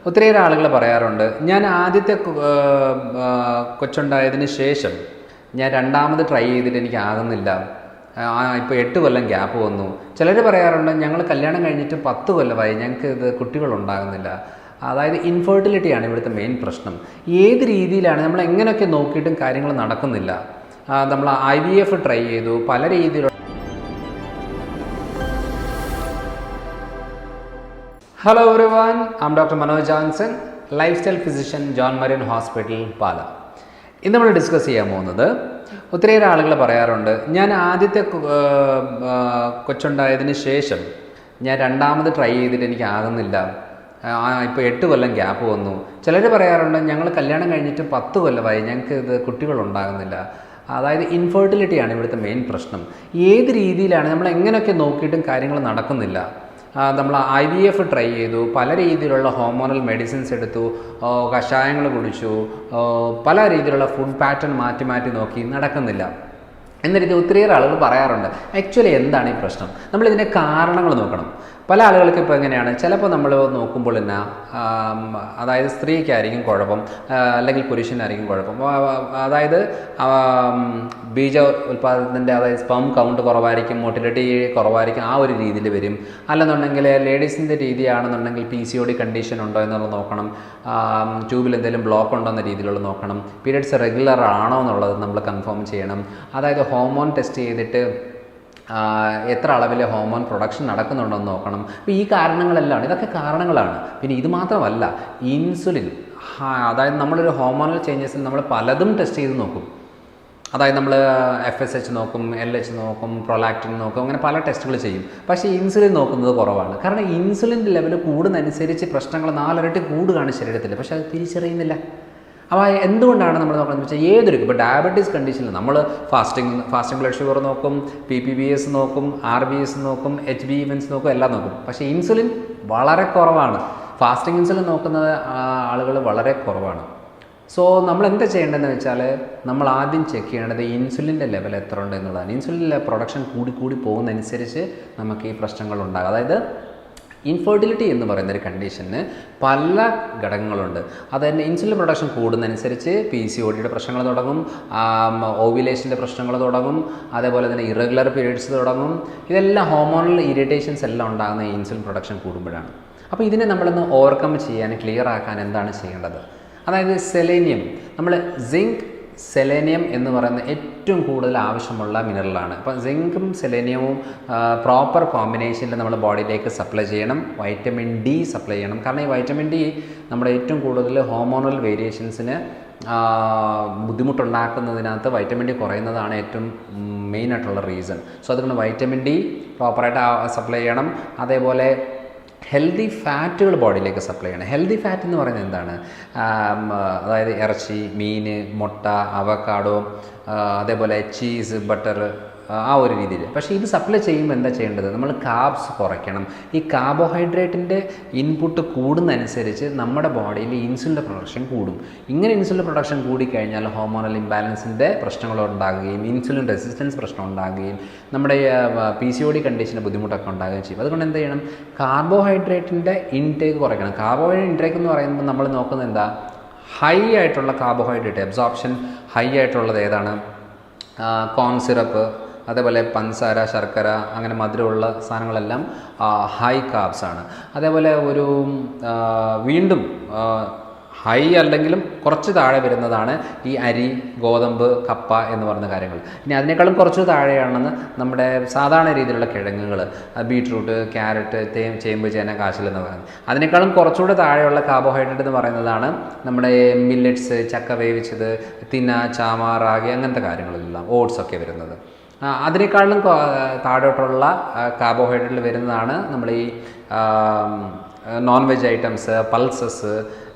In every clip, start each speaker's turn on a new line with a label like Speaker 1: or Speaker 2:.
Speaker 1: ഒത്തിരിയേറെ ആളുകൾ പറയാറുണ്ട്, ഞാൻ ആദ്യത്തെ കൊച്ചുണ്ടായതിന് ശേഷം ഞാൻ രണ്ടാമത് ട്രൈ ചെയ്തിട്ട് എനിക്ക് ആകുന്നില്ല, ഇപ്പോൾ 8 കൊല്ലം ഗ്യാപ്പ് വന്നു. ചിലർ പറയാറുണ്ട്, ഞങ്ങൾ കല്യാണം കഴിഞ്ഞിട്ട് 10 കൊല്ലമായി ഞങ്ങൾക്ക് ഇത് കുട്ടികളുണ്ടാകുന്നില്ല. അതായത് ഇൻഫെർട്ടിലിറ്റിയാണ് ഇവിടുത്തെ മെയിൻ പ്രശ്നം. ഏത് രീതിയിലാണ് നമ്മൾ എങ്ങനെയൊക്കെ നോക്കിയിട്ടും കാര്യങ്ങൾ നടക്കുന്നില്ല. നമ്മൾ IVF ട്രൈ ചെയ്തു, പല രീതിയിലുള്ള. Hello everyone, I am doctor Manoj Johnson, lifestyle physician, John Marian hospital, Pala. ഇന്ന് നമ്മൾ ഡിസ്കസ് ചെയ്യാൻ പോകുന്നത്, ഒത്തിരിയേറെ ആളുകൾ പറയാറുണ്ട്, ഞാൻ ആദ്യത്തെ കൊച്ചുണ്ടായതിന് ശേഷം ഞാൻ രണ്ടാമത് ട്രൈ ചെയ്തിട്ട് എനിക്ക് ആകുന്നില്ല, ഇപ്പോൾ 8 കൊല്ലം ഗ്യാപ്പ് വന്നു. ചിലർ പറയാറുണ്ട്, ഞങ്ങൾ കല്യാണം കഴിഞ്ഞിട്ട് 10 കൊല്ലമായി ഞങ്ങൾക്ക് ഇത് കുട്ടികളുണ്ടാകുന്നില്ല. അതായത് ഇൻഫെർട്ടിലിറ്റിയാണ് ഇവിടുത്തെ മെയിൻ പ്രശ്നം. ഏത് രീതിയിലാണ് നമ്മൾ എങ്ങനെയൊക്കെ നോക്കിയിട്ടും കാര്യങ്ങൾ നടക്കുന്നില്ല. നമ്മൾ IVF ട്രൈ ചെയ്തു, പല രീതിയിലുള്ള ഹോർമോണൽ മെഡിസിൻസ് എടുത്തു, കഷായങ്ങൾ കുടിച്ചു, പല രീതിയിലുള്ള ഫുഡ് പാറ്റേൺ മാറ്റി മാറ്റി നോക്കി, നടക്കുന്നില്ല. എന്നിട്ട് ഒത്തിരിയേറെ ആളുകൾ പറയാറുണ്ട്, ആക്ച്വലി എന്താണ് ഈ പ്രശ്നം, നമ്മളിതിൻ്റെ കാരണങ്ങൾ നോക്കണം. പല ആളുകൾക്ക് ഇപ്പോൾ എങ്ങനെയാണ്, ചിലപ്പോൾ നമ്മൾ നോക്കുമ്പോൾ തന്നെ അതായത് സ്ത്രീക്കായിരിക്കും കുഴപ്പം, അല്ലെങ്കിൽ പുരുഷനായിരിക്കും കുഴപ്പം. അതായത് ബീജ ഉൽപ്പാദനത്തിൻ്റെ, അതായത് സ്പം കൗണ്ട് കുറവായിരിക്കും, മോട്ടിലിറ്റി കുറവായിരിക്കും, ആ ഒരു രീതിയിൽ വരും. അല്ലെന്നുണ്ടെങ്കിൽ ലേഡീസിൻ്റെ രീതിയാണെന്നുണ്ടെങ്കിൽ PCOD കണ്ടീഷൻ ഉണ്ടോ എന്നുള്ളത് നോക്കണം, ട്യൂബിൽ എന്തെങ്കിലും ബ്ലോക്ക് ഉണ്ടോ എന്ന രീതിയിലുള്ള നോക്കണം, പീരിയഡ്സ് റെഗുലർ ആണോ എന്നുള്ളത് നമ്മൾ കൺഫേം ചെയ്യണം. അതായത് ഹോർമോൺ ടെസ്റ്റ് ചെയ്തിട്ട് എത്ര അളവിൽ ഹോർമോൺ പ്രൊഡക്ഷൻ നടക്കുന്നുണ്ടെന്ന് നോക്കണം. അപ്പോൾ ഈ കാരണങ്ങളെല്ലാം, ഇതൊക്കെ കാരണങ്ങളാണ്. പിന്നെ ഇത് മാത്രമല്ല, ഇൻസുലിൻ, അതായത് നമ്മളൊരു ഹോർമോണൽ ചേഞ്ചസിൽ നമ്മൾ പലതും ടെസ്റ്റ് ചെയ്ത് നോക്കും. അതായത് നമ്മൾ FSH നോക്കും, LH നോക്കും, പ്രൊലാക്റ്റിൻ നോക്കും, അങ്ങനെ പല ടെസ്റ്റുകൾ ചെയ്യും. പക്ഷേ ഇൻസുലിൻ നോക്കുന്നത് കുറവാണ്. കാരണം ഇൻസുലിൻ്റെ ലെവൽ കൂടുന്നതനുസരിച്ച് പ്രശ്നങ്ങൾ 4 ഇരട്ടി കൂടുകയാണ് ശരീരത്തിൽ. പക്ഷേ അത് തിരിച്ചറിയുന്നില്ല. അപ്പോൾ എന്തുകൊണ്ടാണ് നമ്മൾ നോക്കുന്നത് വെച്ചാൽ, ഏതൊരു ഇപ്പോൾ ഡയബറ്റീസ് കണ്ടീഷനിൽ നമ്മൾ ഫാസ്റ്റിംഗ് ബ്ലഡ് ഷുഗർ നോക്കും, PPBS നോക്കും, RBS നോക്കും, HbA1c നോക്കും, എല്ലാം നോക്കും. പക്ഷേ ഇൻസുലിൻ വളരെ കുറവാണ്. ഫാസ്റ്റിംഗ് ഇൻസുലിൻ നോക്കുന്നത് ആളുകൾ വളരെ കുറവാണ്. സോ നമ്മൾ എന്താ ചെയ്യേണ്ടതെന്ന് വെച്ചാൽ, നമ്മൾ ആദ്യം ചെക്ക് ചെയ്യേണ്ടത് ഇൻസുലിൻ്റെ ലെവൽ എത്ര ഉണ്ട് എന്നുള്ളതാണ്. ഇൻസുലിൻ്റെ പ്രൊഡക്ഷൻ കൂടി പോകുന്നതനുസരിച്ച് നമുക്ക് ഈ പ്രശ്നങ്ങളുണ്ടാകും. അതായത് ഇൻഫെർട്ടിലിറ്റി എന്ന് പറയുന്നൊരു കണ്ടീഷന് പല ഘടകങ്ങളുണ്ട്. അത് തന്നെ ഇൻസുലിൻ പ്രൊഡക്ഷൻ കൂടുന്നതനുസരിച്ച് PCODയുടെ പ്രശ്നങ്ങൾ തുടങ്ങും, ഓവുലേഷൻ്റെ പ്രശ്നങ്ങൾ തുടങ്ങും, അതേപോലെ തന്നെ ഇറഗുലർ പീരീഡ്സ് തുടങ്ങും. ഇതെല്ലാം ഹോർമോണൽ ഇറിറ്റേഷൻസ് എല്ലാം ഉണ്ടാകുന്ന ഇൻസുലിൻ പ്രൊഡക്ഷൻ കൂടുമ്പോഴാണ്. അപ്പോൾ ഇതിനെ നമ്മളൊന്ന് ഓവർകം ചെയ്യാൻ, ക്ലിയർ ആക്കാൻ എന്താണ് ചെയ്യേണ്ടത്? അതായത് സെലേനിയം, നമ്മൾ സിങ്ക്, സെലേനിയം എന്ന് പറയുന്ന ഏറ്റവും കൂടുതൽ ആവശ്യമുള്ള മിനറലാണ്. അപ്പോൾ സിങ്കും സെലേനിയവും പ്രോപ്പർ കോമ്പിനേഷനിൽ നമ്മൾ ബോഡിയിലേക്ക് സപ്ലൈ ചെയ്യണം. വൈറ്റമിൻ D സപ്ലൈ ചെയ്യണം. കാരണം ഈ വൈറ്റമിൻ D നമ്മുടെ ഏറ്റവും കൂടുതൽ ഹോർമോണൽ വേരിയേഷൻസിന് ബുദ്ധിമുട്ടുണ്ടാക്കുന്നതിനകത്ത് വൈറ്റമിൻ D കുറയുന്നതാണ് ഏറ്റവും മെയിനായിട്ടുള്ള റീസൺ. സോ അതുകൊണ്ട് വൈറ്റമിൻ D പ്രോപ്പറായിട്ട് സപ്ലൈ ചെയ്യണം. അതേപോലെ ഹെൽത്തി ഫാറ്റുകൾ ബോഡിയിലേക്ക് സപ്ലൈ ചെയ്യണം. ഹെൽത്തി ഫാറ്റ് എന്ന് പറയുന്നത് എന്താണ്? അതായത് ഇറച്ചി, മീൻ, മുട്ട, അവക്കാഡോ, അതേപോലെ ചീസ്, ബട്ടർ, ആ ഒരു രീതിയിൽ. പക്ഷേ ഇത് സപ്ലൈ ചെയ്യുമ്പോൾ എന്താ ചെയ്യേണ്ടത്? നമ്മൾ കാർബ്സ് കുറയ്ക്കണം. ഈ കാർബോഹൈഡ്രേറ്റിൻ്റെ ഇൻപുട്ട് കൂടുന്നതനുസരിച്ച് നമ്മുടെ ബോഡിയിൽ ഇൻസുലിൻ്റെ പ്രൊഡക്ഷൻ കൂടും. ഇങ്ങനെ ഇൻസുലിൻ പ്രൊഡക്ഷൻ കൂടിക്കഴിഞ്ഞാൽ ഹോർമോണൽ ഇംബാലൻസിൻ്റെ പ്രശ്നങ്ങൾ ഉണ്ടാകുകയും ഇൻസുലിൻ റെസിസ്റ്റൻസ് പ്രശ്നം ഉണ്ടാകുകയും നമ്മുടെ PCOD കണ്ടീഷൻ്റെ ബുദ്ധിമുട്ടൊക്കെ ഉണ്ടാകുകയും ചെയ്യും. അതുകൊണ്ട് എന്ത് ചെയ്യണം? കാർബോഹൈഡ്രേറ്റിൻ്റെ ഇൻടേക്ക് കുറയ്ക്കണം. കാർബോഹൈഡ്രേറ്റ് ഇൻടേക്ക് എന്ന് പറയുമ്പോൾ നമ്മൾ നോക്കുന്നത് എന്താ? ഹൈ ആയിട്ടുള്ള കാർബോഹൈഡ്രേറ്റ് അബ്സോർപ്ഷൻ ഹൈ ആയിട്ടുള്ളത് ഏതാണ്? കോൺ സിറപ്പ്, അതേപോലെ പഞ്ചസാര, ശർക്കര, അങ്ങനെ മധുരമുള്ള സാധനങ്ങളെല്ലാം ഹൈ കാർബ്സ് ആണ്. അതേപോലെ ഒരു വീണ്ടും ഹൈ അല്ലെങ്കിലും കുറച്ച് താഴെ വരുന്നതാണ് ഈ അരി, ഗോതമ്പ്, കപ്പ എന്ന് പറയുന്ന കാര്യങ്ങൾ. ഇനി അതിനേക്കാളും കുറച്ച് താഴെയാണെന്ന് നമ്മുടെ സാധാരണ രീതിയിലുള്ള കിഴങ്ങുകൾ, ബീട്രൂട്ട്, ക്യാരറ്റ്, ചേമ്പ്, ചേന, കാച്ചിൽ എന്ന് പറയുന്നത്. അതിനേക്കാളും കുറച്ചുകൂടെ താഴെയുള്ള കാർബോഹൈഡ്രേറ്റ് എന്ന് പറയുന്നതാണ് നമ്മുടെ മില്ലറ്റ്സ്, ചക്ക വേവിച്ചത്, തിന, ചാമ, റാഗി, അങ്ങനത്തെ കാര്യങ്ങളെല്ലാം, ഓട്സൊക്കെ വരുന്നത്. അതിനേക്കാളും താഴോട്ടുള്ള കാർബോഹൈഡ്രേറ്റിൽ വരുന്നതാണ് നമ്മൾ ഈ നോൺ വെജ് ഐറ്റംസ്, പൾസസ്,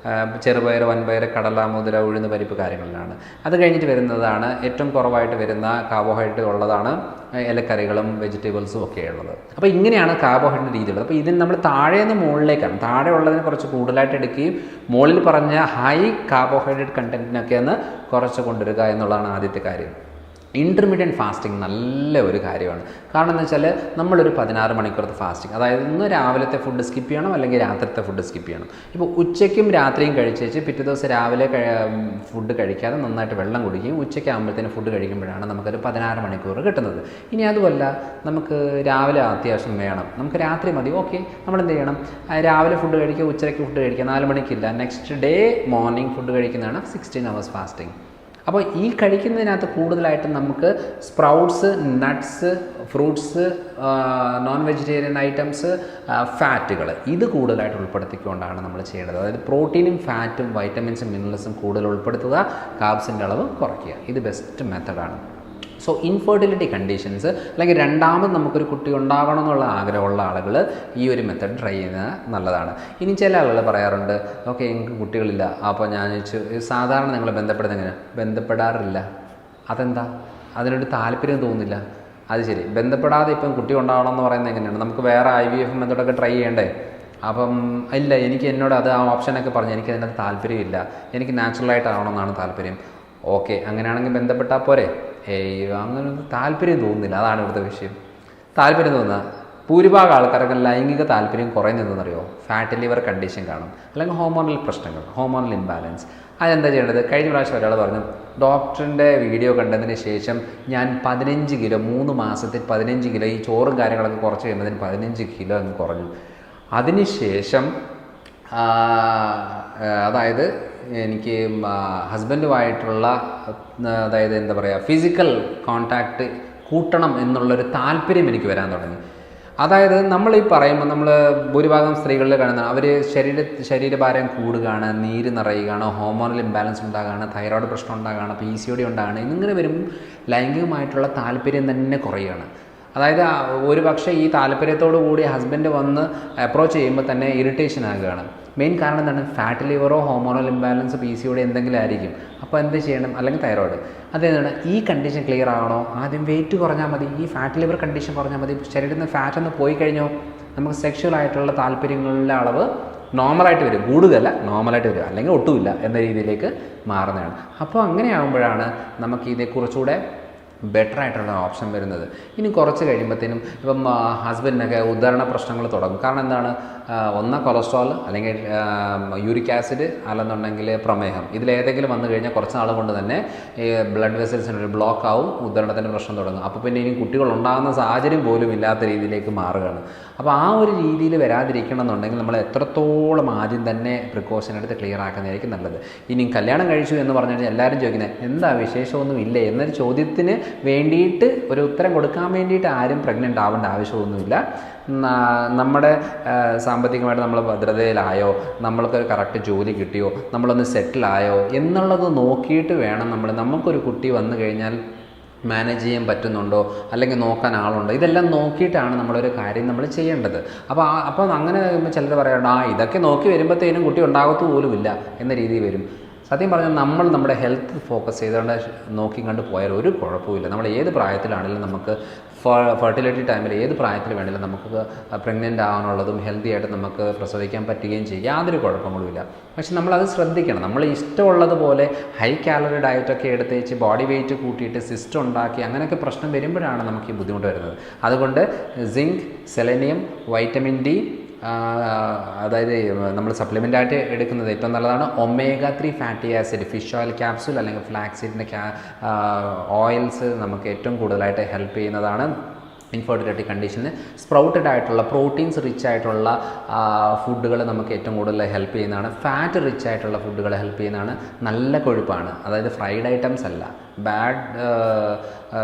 Speaker 1: ചെറുപയർ, വൻപയർ, കടല, മുതിര, ഉഴുന്ന് പരിപ്പ് കാര്യങ്ങളിലാണ്. അത് കഴിഞ്ഞിട്ട് വരുന്നതാണ് ഏറ്റവും കുറവായിട്ട് വരുന്ന കാർബോഹൈഡ്രേറ്റ് ഉള്ളതാണ് ഇലക്കറികളും വെജിറ്റബിൾസും ഒക്കെ ഉള്ളത്. അപ്പോൾ ഇങ്ങനെയാണ് കാർബോഹൈഡ്രേറ്റ് രീതിയുള്ളത്. അപ്പോൾ ഇതിന് നമ്മൾ താഴെ നിന്ന് മുകളിലേക്കാണ്, താഴെ ഉള്ളതിന് കുറച്ച് കൂടുതലായിട്ട് എടുക്കുകയും മുകളിൽ പറഞ്ഞ ഹൈ കാർബോഹൈഡ്രേറ്റ് കണ്ടൻറ്റിനൊക്കെ ഒന്ന് കുറച്ച് കൊണ്ടുവരിക എന്നുള്ളതാണ് ആദ്യത്തെ കാര്യം. ഇൻ്റർമീഡിയറ്റ് ഫാസ്റ്റിംഗ് നല്ല ഒരു കാര്യമാണ്. കാരണം എന്ന് വെച്ചാൽ നമ്മളൊരു 16 മണിക്കൂറത്തെ ഫാസ്റ്റിംഗ്, അതായത് ഇന്ന് രാവിലത്തെ ഫുഡ് സ്കിപ്പ് ചെയ്യണം, അല്ലെങ്കിൽ രാത്രിത്തെ ഫുഡ് സ്കിപ്പ് ചെയ്യണം. ഇപ്പോൾ ഉച്ചയ്ക്കും രാത്രിയും കഴിച്ചേച്ച് പിറ്റേ ദിവസം രാവിലെ ഫുഡ് കഴിക്കാതെ നന്നായിട്ട് വെള്ളം കുടിക്കുകയും ഉച്ചയ്ക്ക് ആകുമ്പോഴത്തേന് ഫുഡ് കഴിക്കുമ്പോഴാണ് നമുക്കൊരു 16 മണിക്കൂർ കിട്ടുന്നത്. ഇനി അതുമല്ല, നമുക്ക് രാവിലെ അത്യാവശ്യം വേണം, നമുക്ക് രാത്രി മതി, ഓക്കെ, നമ്മളെന്ത് ചെയ്യണം? രാവിലെ ഫുഡ് കഴിക്കുക, ഉച്ചയ്ക്ക് ഫുഡ് കഴിക്കുക, 4 മണിക്കില്ല, നെക്സ്റ്റ് ഡേ മോർണിംഗ് ഫുഡ് കഴിക്കുന്നതാണ് 16 hours ഫാസ്റ്റിംഗ്. അപ്പോൾ ഈ കഴിക്കുന്നതിനകത്ത് കൂടുതലായിട്ടും നമുക്ക് sprouts, nuts, fruits, non vegetarian items, ഫാറ്റുകൾ, ഇത് കൂടുതലായിട്ട് ഉൾപ്പെടുത്തിക്കൊണ്ടാണ് നമ്മൾ ചെയ്യേണ്ടത്. അതായത് പ്രോട്ടീനും ഫാറ്റും വൈറ്റമിൻസും മിനറൽസും കൂടുതൽ ഉൾപ്പെടുത്തുക, കാർബ്സിൻ്റെ അളവ് കുറയ്ക്കുക. ഇത് ബെസ്റ്റ് മെത്തഡാണ്. സോ ഇൻഫെർട്ടിലിറ്റി കണ്ടീഷൻസ്, അല്ലെങ്കിൽ രണ്ടാമത് നമുക്കൊരു കുട്ടി ഉണ്ടാകണം എന്നുള്ള ആഗ്രഹമുള്ള ആളുകൾ ഈ ഒരു മെത്തഡ് ട്രൈ ചെയ്യുന്നത് നല്ലതാണ്. ഇനി ചില ആളുകൾ പറയാറുണ്ട്, ഓക്കെ എനിക്ക് കുട്ടികളില്ല, അപ്പോൾ ഞാൻ സാധാരണ നിങ്ങൾ ബന്ധപ്പെടുന്നത് ബന്ധപ്പെടാറില്ല, അതെന്താ? അതിനൊരു താല്പര്യം തോന്നുന്നില്ല. അത് ശരി, ബന്ധപ്പെടാതെ ഇപ്പം കുട്ടി ഉണ്ടാകണം എന്ന് പറയുന്നത് എങ്ങനെയാണ്? നമുക്ക് വേറെ IVF മെത്തഡൊക്കെ ട്രൈ ചെയ്യണ്ടേ? അപ്പം ഇല്ല, എനിക്ക് എന്നോട് അത് ആ ഓപ്ഷനൊക്കെ പറഞ്ഞ് എനിക്കതിനകത്ത് താല്പര്യമില്ല, എനിക്ക് നാച്ചുറലായിട്ടാവണമെന്നാണ് താല്പര്യം. ഓക്കെ, അങ്ങനെയാണെങ്കിൽ ബന്ധപ്പെട്ടാൽ പോരെ? അങ്ങനെ താല്പര്യം തോന്നുന്നില്ല, അതാണ് ഇവിടുത്തെ വിഷയം. താല്പര്യം തോന്നുക, ഭൂരിഭാഗം ആൾക്കാർക്ക് ലൈംഗിക താല്പര്യം കുറയുന്നതെന്നറിയോ? ഫാറ്റ് ലിവർ കണ്ടീഷൻ കാണും, അല്ലെങ്കിൽ ഹോർമോണൽ പ്രശ്നങ്ങൾ, ഹോർമോണൽ ഇംബാലൻസ്. അതെന്താ ചെയ്യേണ്ടത്? കഴിഞ്ഞ പ്രാവശ്യം ഒരാൾ പറഞ്ഞു, ഡോക്ടറിൻ്റെ വീഡിയോ കണ്ടതിന് ശേഷം ഞാൻ 15 കിലോ, 3 മാസത്തിൽ 15 കിലോ, ഈ ചോറും കാര്യങ്ങളൊക്കെ കുറച്ച് കഴിയുന്നതിന് 15 കിലോ അങ്ങ് കുറഞ്ഞു. അതിനുശേഷം അതായത് എനിക്ക് ഹസ്ബൻഡുമായിട്ടുള്ള, അതായത് എന്താ പറയുക, ഫിസിക്കൽ കോണ്ടാക്റ്റ് കൂട്ടണം എന്നുള്ളൊരു താല്പര്യം എനിക്ക് വരാൻ തുടങ്ങി. അതായത് നമ്മൾ ഈ പറയുമ്പോൾ നമ്മൾ ഭൂരിഭാഗം സ്ത്രീകളിൽ കാണുന്ന അവർ ശരീരഭാരം കൂടുകയാണ്, നീര് നിറയുകയാണ്, ഹോർമോണൽ ഇംബാലൻസ് ഉണ്ടാകുകയാണ്, തൈറോയ്ഡ് പ്രശ്നം ഉണ്ടാകുകയാണ്, PCOD ഉണ്ടാകുകയാണ്. എന്നിങ്ങനെ വരും ലൈംഗികമായിട്ടുള്ള താല്പര്യം തന്നെ കുറയുകയാണ്. അതായത് ഒരു പക്ഷേ ഈ താല്പര്യത്തോടു കൂടി ഹസ്ബൻഡ് വന്ന് അപ്രോച്ച് ചെയ്യുമ്പോൾ തന്നെ ഇറിറ്റേഷൻ ആകുകയാണ്. മെയിൻ കാരണം എന്താണ്? ഫാറ്റ് ലിവറോ ഹോർമോണൽ ഇംബാലൻസ് PCOD എന്തെങ്കിലും ആയിരിക്കും. അപ്പോൾ എന്ത് ചെയ്യണം? അല്ലെങ്കിൽ തൈറോയ്ഡ്. അതെന്താണ്? ഈ കണ്ടീഷൻ ക്ലിയർ ആകണോ? ആദ്യം വെയിറ്റ് കുറഞ്ഞാൽ മതി, ഈ ഫാറ്റ് ലിവർ കണ്ടീഷൻ കുറഞ്ഞാൽ മതി. ശരീരത്തിൽ നിന്ന് ഫാറ്റ് ഒന്ന് പോയി കഴിഞ്ഞോ നമുക്ക് സെക്ഷൽ ആയിട്ടുള്ള താല്പര്യങ്ങളുടെ അളവ് നോർമലായിട്ട് വരും, കൂടുതലല്ല, നോർമലായിട്ട് വരും, അല്ലെങ്കിൽ ഒട്ടുമില്ല എന്ന രീതിയിലേക്ക് മാറുന്നതാണ്. അപ്പോൾ അങ്ങനെയാകുമ്പോഴാണ് നമുക്ക് ഇതേക്കുറിച്ചുകൂടെ ബെറ്റർ ആയിട്ടുള്ള ഓപ്ഷൻ വരുന്നത്. ഇനി കുറച്ച് കഴിയുമ്പോഴത്തേനും ഇപ്പം ഹസ്ബൻഡിനൊക്കെ ഉദാഹരണ പ്രശ്നങ്ങൾ തുടങ്ങും. കാരണം എന്താണ്? ഒന്ന് കൊളസ്ട്രോൾ, അല്ലെങ്കിൽ യൂറിക് ആസിഡ്, അല്ലെന്നുണ്ടെങ്കിൽ പ്രമേഹം. ഇതിലേതെങ്കിലും വന്നു കഴിഞ്ഞാൽ കുറച്ച് നാൾ കൊണ്ട് തന്നെ ഈ ബ്ലഡ് വെസൽസിനൊരു ബ്ലോക്ക് ആവും, ഉദാഹരണത്തിൻ്റെ പ്രശ്നം തുടങ്ങും. അപ്പോൾ പിന്നെ ഇനി കുട്ടികൾ ഉണ്ടാകുന്ന സാഹചര്യം പോലും ഇല്ലാത്ത രീതിയിലേക്ക് മാറുകയാണ്. അപ്പോൾ ആ ഒരു രീതിയിൽ വരാതിരിക്കണം എന്നുണ്ടെങ്കിൽ നമ്മൾ എത്രത്തോളം ആദ്യം തന്നെ പ്രിക്കോഷൻ എടുത്ത് ക്ലിയർ ആക്കുന്നതായിരിക്കും നല്ലത്. ഇനി കല്യാണം കഴിച്ചു എന്ന് പറഞ്ഞു കഴിഞ്ഞാൽ എല്ലാവരും ചോദിക്കുന്നത് എന്താ വിശേഷമൊന്നും ഇല്ലേ എന്നൊരു ചോദ്യത്തിന് വേണ്ടിയിട്ട് ഒരു ഉത്തരം കൊടുക്കാൻ വേണ്ടിയിട്ട് ആരും പ്രഗ്നൻ്റ് ആവേണ്ട ആവശ്യമൊന്നുമില്ല. നമ്മുടെ സാമ്പത്തികമായിട്ട് നമ്മൾ ഭദ്രതയിലായോ, നമ്മൾക്ക് കറക്റ്റ് ജോലി കിട്ടിയോ, നമ്മളൊന്ന് സെറ്റിലായോ എന്നുള്ളത് നോക്കിയിട്ട് വേണം നമുക്കൊരു കുട്ടി വന്നു കഴിഞ്ഞാൽ മാനേജ് ചെയ്യാൻ പറ്റുന്നുണ്ടോ, അല്ലെങ്കിൽ നോക്കാൻ ആളുണ്ടോ, ഇതെല്ലാം നോക്കിയിട്ടാണ് നമ്മളൊരു കാര്യം നമ്മൾ ചെയ്യേണ്ടത്. അപ്പോൾ അങ്ങനെ ചിലർ പറയാറുണ്ട്, ഇതൊക്കെ നോക്കി വരുമ്പോഴത്തേനും കുട്ടി ഉണ്ടാകത്തു പോലുമില്ല എന്ന രീതിയിൽ വരും. സത്യം പറഞ്ഞാൽ നമ്മൾ നമ്മുടെ ഹെൽത്ത് ഫോക്കസ് ചെയ്തുകൊണ്ട് നോക്കി കണ്ട് പോയാൽ ഒരു കുഴപ്പമില്ല. നമ്മൾ ഏത് പ്രായത്തിലാണെങ്കിലും നമുക്ക് ഫെർട്ടിലിറ്റി ടൈമിൽ ഏത് പ്രായത്തിൽ വേണമെങ്കിലും നമുക്ക് പ്രഗ്നൻ്റ് ആവാനുള്ളതും ഹെൽത്തി ആയിട്ട് നമുക്ക് പ്രസവിക്കാൻ പറ്റുകയും ചെയ്യും, യാതൊരു കുഴപ്പങ്ങളുമില്ല. പക്ഷെ നമ്മളത് ശ്രദ്ധിക്കണം. നമ്മൾ ഇഷ്ടമുള്ളതുപോലെ ഹൈ കാലറി ഡയറ്റൊക്കെ എടുത്തേച്ച് ബോഡി വെയിറ്റ് കൂട്ടിയിട്ട് സിസ്റ്റം ഉണ്ടാക്കി അങ്ങനെയൊക്കെ പ്രശ്നം വരുമ്പോഴാണ് നമുക്ക് ഈ ബുദ്ധിമുട്ട് വരുന്നത്. അതുകൊണ്ട് സിങ്ക്, സെലനിയം, വൈറ്റമിൻ ഡി, അതായത് നമ്മൾ സപ്ലിമെൻ്റായിട്ട് എടുക്കുന്നത് ഏറ്റവും നല്ലതാണ്. omega-3 fatty acid, fish oil capsule, അല്ലെങ്കിൽ ഫ്ലാക്സ് സീഡിൻ്റെ ഓയിൽസ് നമുക്ക് ഏറ്റവും കൂടുതലായിട്ട് ഹെൽപ്പ് ചെയ്യുന്നതാണ് ഇൻഫെർട്ടിലിറ്റി കണ്ടീഷന്. സ്പ്രൗട്ടഡ് ആയിട്ടുള്ള പ്രോട്ടീൻസ് റിച്ച് ആയിട്ടുള്ള ഫുഡുകൾ നമുക്ക് ഏറ്റവും കൂടുതൽ ഹെൽപ്പ് ചെയ്യുന്നതാണ്. ഫാറ്റ് റിച്ച് ആയിട്ടുള്ള ഫുഡുകൾ ഹെൽപ്പ് ചെയ്യുന്നതാണ്. നല്ല കൊഴുപ്പാണ്, അതായത് ഫ്രൈഡ് ഐറ്റംസ് അല്ല, ബാഡ്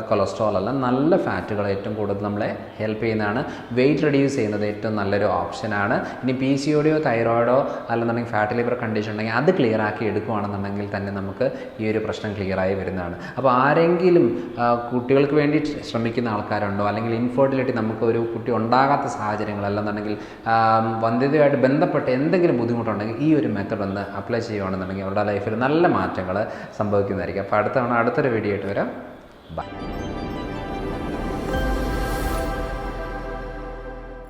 Speaker 1: കൊളസ്ട്രോൾ അല്ല, നല്ല ഫാറ്റുകൾ ഏറ്റവും കൂടുതൽ നമ്മളെ ഹെൽപ്പ് ചെയ്യുന്നതാണ്. വെയിറ്റ് റെഡ്യൂസ് ചെയ്യുന്നത് ഏറ്റവും നല്ലൊരു ഓപ്ഷനാണ്. ഇനി PCODയോ തൈറോയിഡോ അല്ലെന്നുണ്ടെങ്കിൽ ഫാറ്റ് ലിവർ കണ്ടീഷൻ ഉണ്ടെങ്കിൽ അത് ക്ലിയർ ആക്കി എടുക്കുകയാണെന്നുണ്ടെങ്കിൽ തന്നെ നമുക്ക് ഈ ഒരു പ്രശ്നം ക്ലിയറായി വരുന്നതാണ്. അപ്പോൾ ആരെങ്കിലും കുട്ടികൾക്ക് വേണ്ടി ശ്രമിക്കുന്ന ആൾക്കാരുണ്ടോ, അല്ലെങ്കിൽ ഇൻഫെർട്ടിലിറ്റി നമുക്ക് ഒരു കുട്ടി ഉണ്ടാകാത്ത സാഹചര്യങ്ങൾ അല്ലെന്നുണ്ടെങ്കിൽ വന്ധ്യതയുമായിട്ട് ബന്ധപ്പെട്ട് എന്തെങ്കിലും ബുദ്ധിമുട്ടുണ്ടെങ്കിൽ ഈ ഒരു മെത്തഡ് ഒന്ന് അപ്ലൈ ചെയ്യുകയാണെന്നുണ്ടെങ്കിൽ അവരുടെ ലൈഫിൽ നല്ല മാറ്റങ്ങൾ സംഭവിക്കുന്നതായിരിക്കും. അപ്പോൾ അടുത്തൊരു വീഡിയോ ആയിട്ട് വരാം. ബൈ.